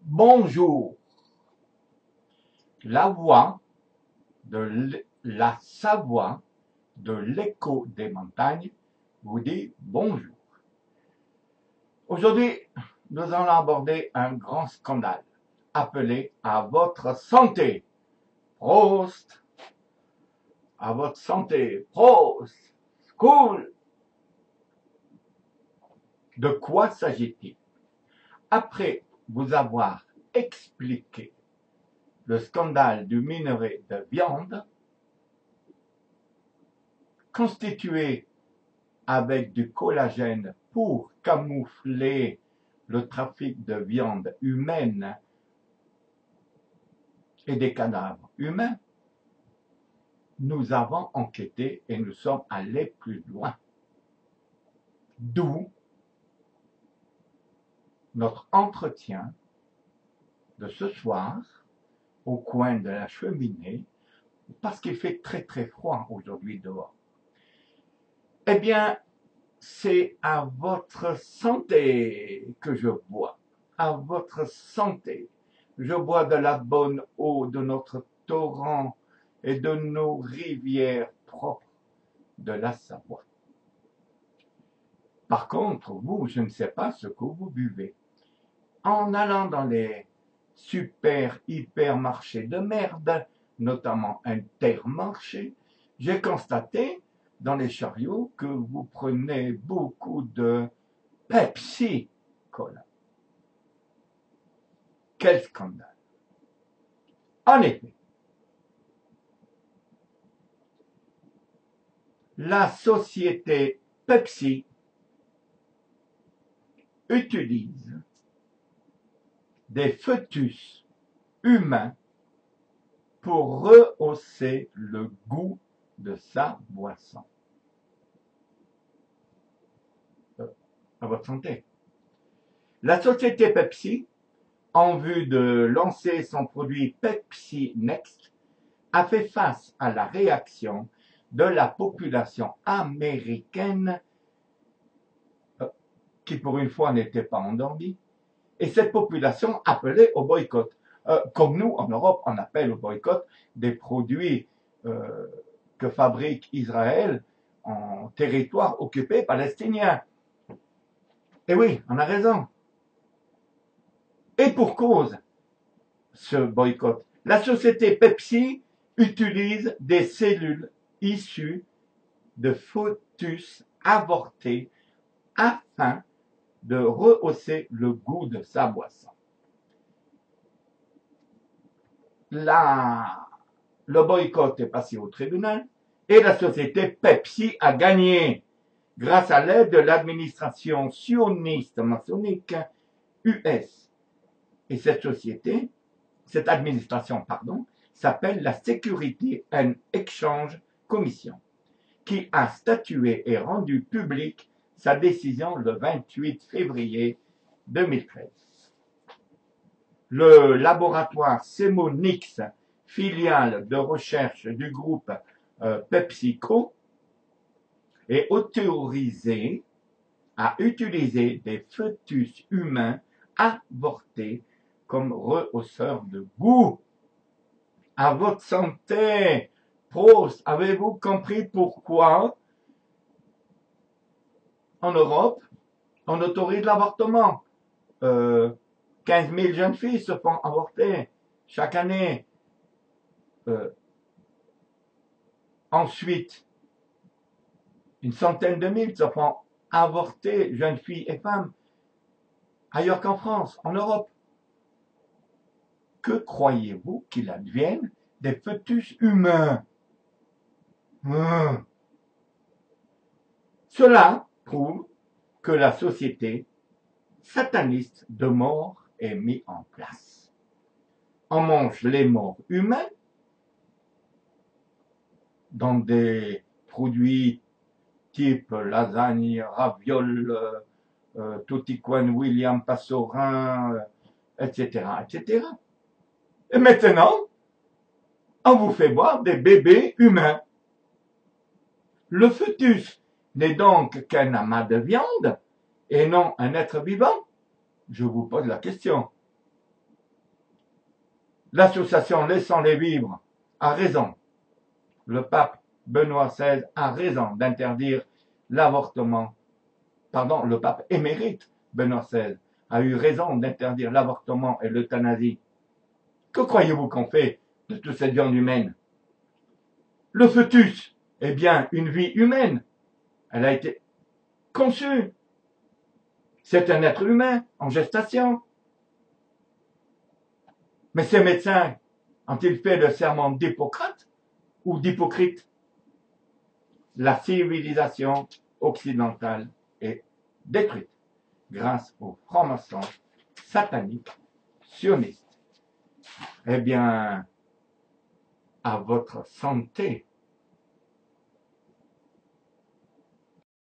Bonjour, la voix de la Savoie de l'écho des montagnes vous dit bonjour. Aujourd'hui, nous allons aborder un grand scandale appelé à votre santé. Prost, à votre santé. Prost, cool. De quoi s'agit-il? Après vous avoir expliqué le scandale du minerai de viande, constitué avec du collagène pour camoufler le trafic de viande humaine et des cadavres humains, nous avons enquêté et nous sommes allés plus loin. D'où notre entretien de ce soir au coin de la cheminée, parce qu'il fait très très froid aujourd'hui dehors. Eh bien, c'est à votre santé que je bois, à votre santé. Je bois de la bonne eau de notre torrent et de nos rivières propres de la Savoie. Par contre, vous, je ne sais pas ce que vous buvez. En allant dans les super hypermarchés de merde, notamment Intermarché, j'ai constaté dans les chariots que vous prenez beaucoup de Pepsi Cola. Quel scandale! En effet, la société Pepsi utilise des fœtus humains pour rehausser le goût de sa boisson. À votre santé. La société Pepsi, en vue de lancer son produit Pepsi Next, a fait face à la réaction de la population américaine qui pour une fois n'était pas endormie, et cette population appelait au boycott. Comme nous, en Europe, on appelle au boycott des produits que fabrique Israël en territoire occupé palestinien. Et oui, on a raison. Et pour cause, ce boycott. La société Pepsi utilise des cellules issues de fœtus avortés afin de rehausser le goût de sa boisson. Le boycott est passé au tribunal et la société Pepsi a gagné grâce à l'aide de l'administration sioniste maçonnique US. Et cette administration, s'appelle la Security and Exchange Commission, qui a statué et rendu publique sa décision le 28 février 2013. Le laboratoire Semonix, filiale de recherche du groupe PepsiCo, est autorisé à utiliser des fœtus humains avortés comme rehausseur de goût. À votre santé! Prost! Avez-vous compris pourquoi en Europe on autorise l'avortement? 15 000 jeunes filles se font avorter chaque année. Ensuite, une centaine de mille se font avorter, jeunes filles et femmes, ailleurs qu'en France, en Europe. Que croyez-vous qu'il advienne des fœtus humains? Cela prouve que la société sataniste de mort est mise en place. On mange les morts humains dans des produits type lasagne, ravioles, tutti quanti William Passorin, etc., etc. Et maintenant, on vous fait boire des bébés humains. Le fœtus n'est donc qu'un amas de viande et non un être vivant? Je vous pose la question. L'association Laissons-les vivre a raison. Le pape Benoît XVI a raison d'interdire l'avortement. Pardon, le pape émérite Benoît XVI a eu raison d'interdire l'avortement et l'euthanasie. Que croyez-vous qu'on fait de toute cette viande humaine? Le fœtus est bien une vie humaine. Elle a été conçue. C'est un être humain en gestation. Mais ces médecins ont-ils fait le serment d'Hippocrate ou d'Hypocrite? La civilisation occidentale est détruite grâce aux francs-maçons sataniques sionistes. Eh bien, à votre santé.